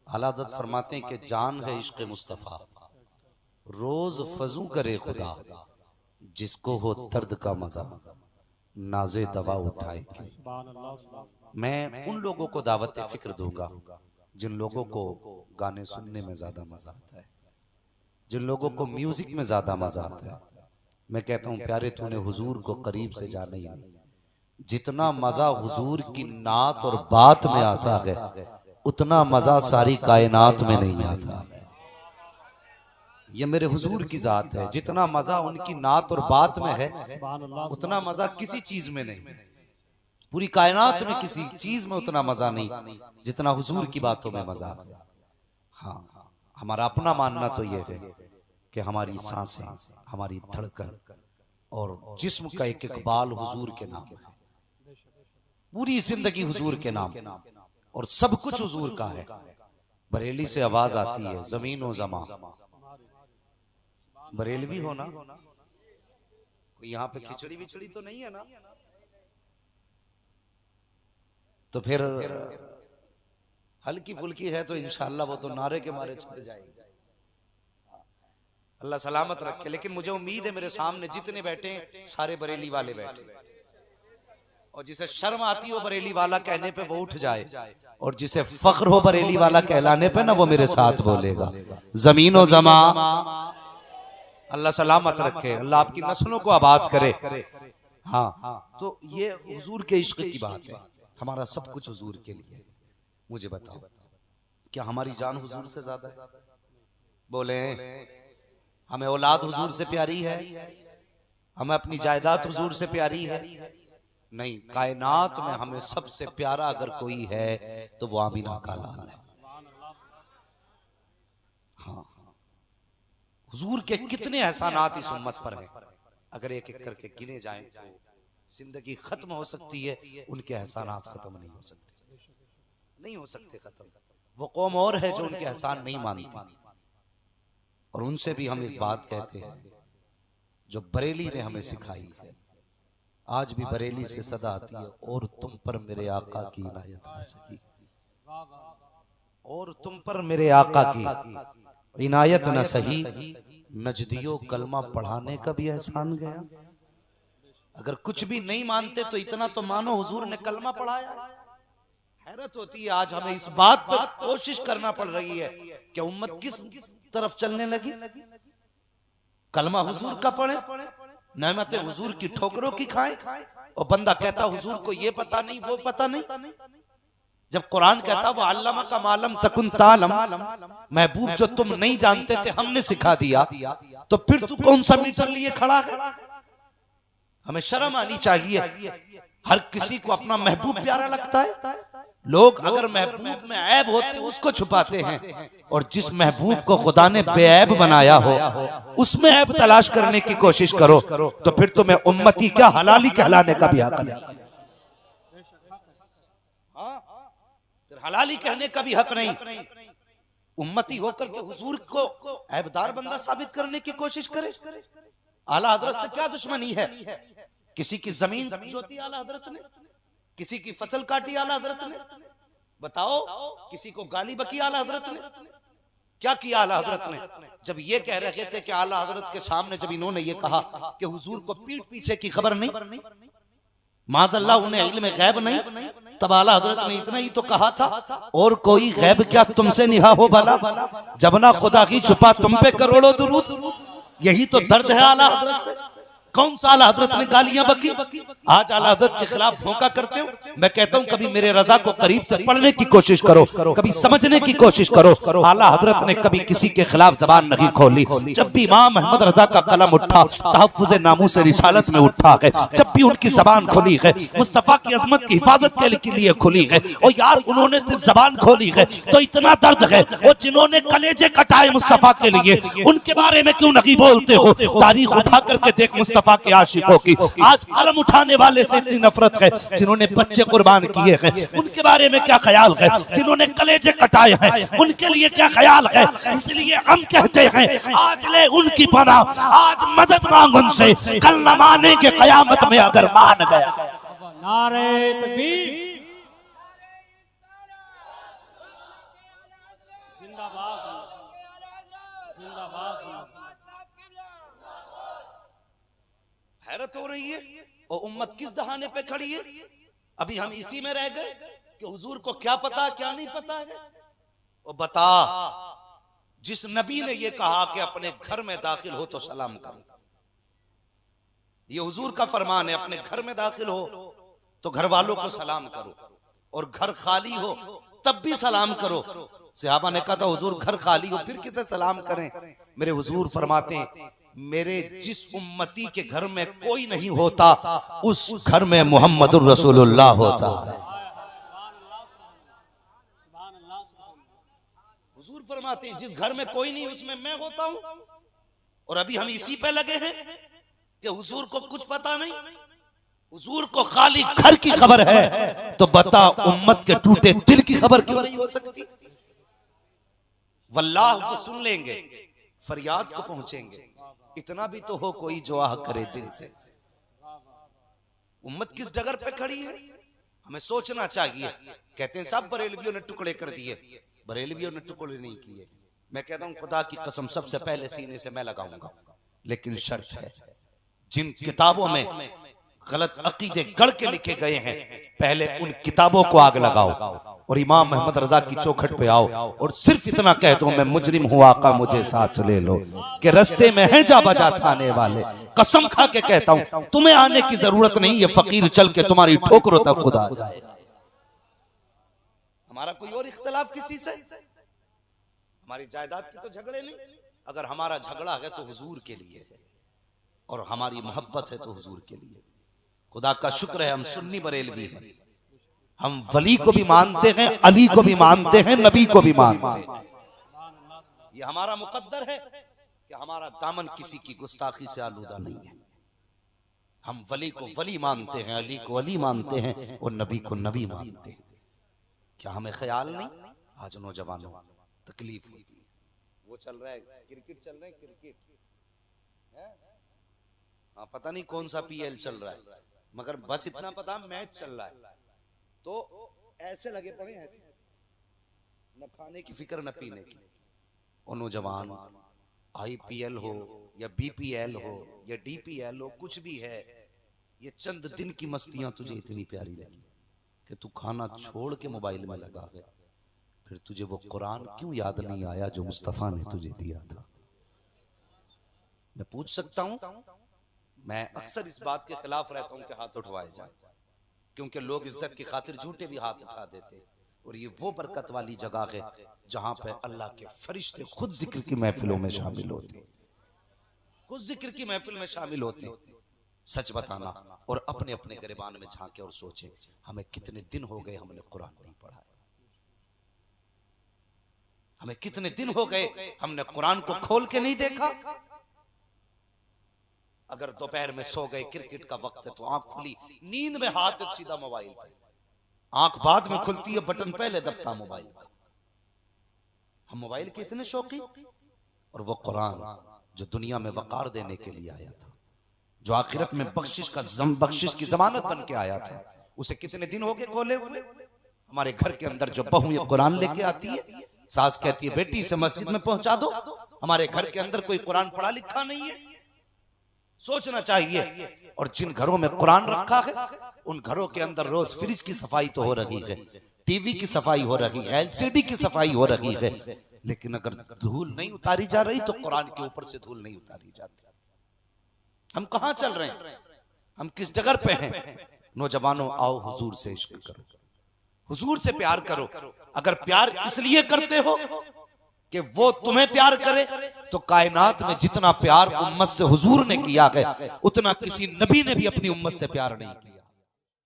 आला हज़रत फरमाते हैं कि जान है इश्क़ मुस्तफ़ा, रोज फजू करे खुदा, जिसको हो दर्द का मजा नाजे दवा उठाए के। मैं उन लोगों को दावत फिक्र दूंगा जिन लोगों को गाने सुनने में ज्यादा मजा आता है, जिन लोगों को म्यूजिक में ज्यादा मजा आता है। मैं कहता हूं प्यारे तूने हुजूर को करीब से जाना ही नहीं। जितना मजा हुजूर की नात और बात में आता है, उतना मजा सारी कायनात में नहीं आता। ये मेरे हुजूर की जात है। जितना मजा उनकी नात और बात में है, उतना मजा किसी चीज में नहीं। पूरी कायनात में किसी चीज में उतना मजा नहीं जितना हुजूर की बातों में मजा। हाँ, हमारा अपना मानना तो यह है कि हमारी सांसें, हमारी धड़कन और जिस्म का एक इकबाल हुजूर के नाम है। पूरी जिंदगी हुजूर के नाम और सब कुछ हुजूर का है। बरेली से आवाज आती है, जमीन और जमा। बरेलवी हो ना, कोई यहाँ पे खिचड़ी विचड़ी तो नहीं है ना? तो फिर हल्की फुल्की है तो इंशाअल्लाह वो तो नारे के मारे छूट जाएगी। अल्लाह सलामत रखे। लेकिन मुझे उम्मीद है मेरे सामने जितने बैठे सारे बरेली वाले बैठे, और जिसे शर्म आती हो बरेली वाला कहने पे वो उठ जाए, और जिसे फख्र हो बरेली वाला कहलाने पे ना वो मेरे साथ बोलेगा, जमीनो जमा। अल्लाह सलामत रखे, अल्लाह आपकी नस्लों को आबाद करे। हाँ, तो ये हुजूर के इश्क की बात है। हमारा सब कुछ हुजूर के लिए। मुझे बताओ, क्या हमारी जान हुजूर से ज्यादा है? बोले, हमें औलाद हुजूर से प्यारी है? हमें अपनी जायदाद हुजूर से प्यारी है? नहीं, कायनात में हमें सबसे प्यारा अगर कोई है तो वो आमीना का लाल है। हाँ, हुजूर के कितने एहसानात इस उम्मत पर हैं, अगर एक एक करके गिने जाएं तो जिंदगी खत्म हो सकती है। उनके एहसानात खत्म नहीं हो सकते, नहीं हो सकते खत्म। वो कौम और है जो उनके एहसान नहीं मानती। और उनसे भी हम एक बात कहते हैं जो बरेली ने हमें सिखाई है, आज भी बरेली से सदा आती है, और तुम पर मेरे आका की इनायत न सही, और तुम पर मेरे आका की इनायत न सही, नजदियो कलमा पढ़ाने का भी एहसान गया। अगर कुछ भी नहीं मानते तो इतना तो मानो हुजूर ने कलमा पढ़ाया। हैरत होती है आज हमें इस बात पर कोशिश करना पड़ रही है कि उम्मत किस तरफ चलने लगी। कलमा हुजूर का पढ़े, नेमतें हुजूर की ठोकरों की खाएं, और बंदा कहता हुजूर को ये पता नहीं वो पता नहीं। जब कुरान कहता वो अल्लामा का मालम तकुन तालम, महबूब जो तुम नहीं जानते थे हमने सिखा दिया, तो फिर तू कौन सा मीटर लिए खड़ा है? हमें शर्म आनी चाहिए। हर किसी को अपना महबूब प्यारा लगता है। लोग अगर महबूब में ऐब होते उसको छुपाते हैं, और जिस महबूब को खुदा ने बेऐब बनाया हो उसमें ऐब तलाश करने की कोशिश करो, तो फिर तुम्हें उम्मती क्या हलाली कहलाने का भी हक नहीं। फिर हलाली कहने का भी हक नहीं। उम्मती होकर के हुजूर को ऐबदार बंदा साबित करने की कोशिश करे। आला हजरत से क्या दुश्मनी है? किसी की जमीन जोती आला हजरत ने, किसी की फसल काटी आला हजरत ने, बताओ किसी को गाली बकी आला हजरत ने, क्या किया आला हजरत ने? जब ये कह रहे थे कि आला हजरत के सामने जब इन्होंने ये कहा कि हुजूर को पीठ पीछे की खबर नहीं, माज़अल्लाह उन्हें इल्म गैब नहीं, तब आला हजरत ने इतना ही तो कहा था, और कोई गैब क्या तुमसे निहा हो भला, जब ना खुदा की छुपा तुम पे करोड़ों दुरूद। यही तो दर्द है आला हजरत से। कौन सा आला हजरत ने गालियां बकी? आज आला हजरत के खिलाफ धोखा करते हो। मैं कहता हूं कभी मेरे रजा को करीब से पढ़ने की कोशिश करो, कभी समझने की कोशिश करो। आला हजरत ने कभी किसी के खिलाफ जबान नहीं खोली। जब भी इमाम अहमद रजा का कलम उठा, तहफ्फुज़ नामूस रिसालत में उठा है, जब भी उनकी जबान खुली है, मुस्तफा की अजमत की हिफाजत के लिए खुली है। और यार उन्होंने सिर्फ जबान खोली है तो इतना दर्द है, और जिन्होंने कलेजे कटाए मुस्तफा के लिए उनके बारे में क्यों नहीं बोलते हो? तारीख उठा करके देख मुस्तफा के आशिकों की। आज कलम उठाने वाले से इतनी नफरत है, जिन्होंने बच्चे कुर्बान किए हैं उनके बारे में क्या ख्याल है? जिन्होंने कलेजे कटाए हैं उनके लिए क्या ख्याल है? इसलिए हम कहते हैं आज ले उनकी पनाह, आज मदद मांग उनसे, कल न मानेंगे कयामत में अगर मान गया। नारे तकबीर। हैरत हो रही है और उम्मत किस दहाने पे खड़ी है। अभी हम इसी में रह गए कि हुजूर को क्या पता क्या नहीं पता है। और बता, जिस नबी ने ये कहा कि अपने घर में दाखिल हो तो सलाम करो, ये हुजूर का फरमान है, अपने घर में दाखिल हो तो घर वालों को सलाम करो, और घर खाली हो तब भी सलाम करो। सहाबा ने कहा था हुजूर घर खाली हो फिर किसे सलाम करें। मेरे हुजूर फरमाते हैं, मेरे जिस उम्मती के घर में कोई नहीं होता उस घर में मोहम्मदुर रसूलुल्लाह होता है। हुजूर फरमाते हैं जिस घर में कोई नहीं उसमें मैं होता हूं। और अभी हम इसी पे लगे हैं कि हुजूर को कुछ पता नहीं, हुजूर को खाली घर की खबर है, तो बता उम्मत के टूटे दिल की खबर क्यों नहीं हो सकती। वल्लाह को सुन लेंगे, फरियाद को पहुंचेंगे, इतना भी तो हो कोई जो आह करे दिल से। उम्मत किस डगर पे खड़ी है हमें सोचना चाहिए। कहते हैं सब बरेलवियों ने टुकड़े कर दिए, बरेलवियों ने टुकड़े नहीं किए। मैं कहता हूं खुदा की कसम सबसे पहले सीने से मैं लगाऊंगा, लेकिन शर्त है जिन किताबों में गलत अकीदे गढ़ के लिखे गए हैं पहले उन किताबों को आग लगाओ और इमाम मोहम्मद रजा की चौखट पे आओ और सिर्फ इतना कह दो मैं मुजरिम हूं आका मुझे साथ ले लो, कि रस्ते में है जा बजा थाने वाले। कसम खा के कहता हूं तुम्हें आने की जरूरत नहीं, ये फकीर चल के तुम्हारी ठोकरों तक खुदा आ जाए। हमारा कोई और इख्तिलाफ किसी से, हमारी जायदाद के तो झगड़े नहीं। अगर हमारा झगड़ा है तो हुजूर के लिए है और हमारी मोहब्बत है तो हुजूर के लिए। खुदा का शुक्र है हम सुन्नी बरेलवी हैं, हम वली को भी मानते हैं, अली को भी मानते हैं, नबी को भी मानते हैं। ये हमारा मुकद्दर है कि हमारा दामन किसी की गुस्ताखी से आलूदा नहीं है। हम वली को वली मानते हैं, अली को अली मानते हैं और नबी को नबी मानते हैं। क्या हमें ख्याल नहीं आज नौजवानों तकलीफ होती है। वो चल रहा है क्रिकेट, चल रहा है क्रिकेट, हाँ पता नहीं कौन सा पीएल चल रहा है, मगर बस इतना पता मैच चल रहा है। तो ऐसे लगे पड़े, ऐसे न खाने की फिक्र न पीने की। और नौजवान आईपीएल हो या बीपीएल हो या डीपीएल हो, कुछ भी है, ये चंद दिन की मस्तियां तुझे इतनी प्यारी लगी कि तू खाना छोड़ के मोबाइल में लगा है। फिर तुझे वो कुरान क्यों याद नहीं आया जो मुस्तफा ने तुझे दिया था। मैं पूछ सकता हूं, मैं अक्सर इस बात के खिलाफ रहता हूं कि हाथ उठवाए जाए, क्योंकि लोग इज्जत की खातिर झूठे भी हाथ उठा देते। और ये वो बरकत वाली जगह है जहां पे अल्लाह के फरिश्ते खुद जिक्र की महफिलों में शामिल होते, खुद जिक्र की महफिल में शामिल होते। सच बताना और अपने अपने गिरबान में झांके और सोचे, हमें कितने दिन हो गए हमने कुरान नहीं पढ़ा, हमें कितने दिन हो गए हमने कुरान को खोल के नहीं देखा। अगर दोपहर में सो गए, क्रिकेट का वक्त है तो आंख खुली, नींद में हाथ सीधा मोबाइल पे, आंख बाद में खुलती है बटन पहले दबता मोबाइल का। हम मोबाइल के इतने शौकी। और वो कुरान जो दुनिया में वकार देने के लिए आया था, जो आखिरत में बख्शिश की जमानत बन के आया था, उसे कितने दिन हो गए खोले हुए। हमारे घर के अंदर जो बहू ये कुरान लेके आती है, सास कहती है बेटी से मस्जिद में पहुंचा दो, हमारे घर के अंदर कोई कुरान पढ़ा लिखा नहीं है। सोचना चाहिए। और जिन घरों में कुरान रखा है उन घरों के अंदर रोज फ्रिज की सफाई तो हो रही है, टीवी की सफाई हो रही है, एलसीडी की सफाई हो रही है, लेकिन अगर धूल नहीं उतारी जा रही तो कुरान के ऊपर से धूल नहीं उतारी जाती। हम कहां चल रहे हैं, हम किस जगह पे हैं। नौजवानों आओ हुजूर से इश्क करो, हुजूर से प्यार करो। अगर प्यार इसलिए करते हो कि वो तुम्हें प्यार करे, तो कायनात में जितना प्यार उम्मत से हुजूर ने किया है उतना किसी नबी ने भी अपनी उम्मत से प्यार नहीं किया।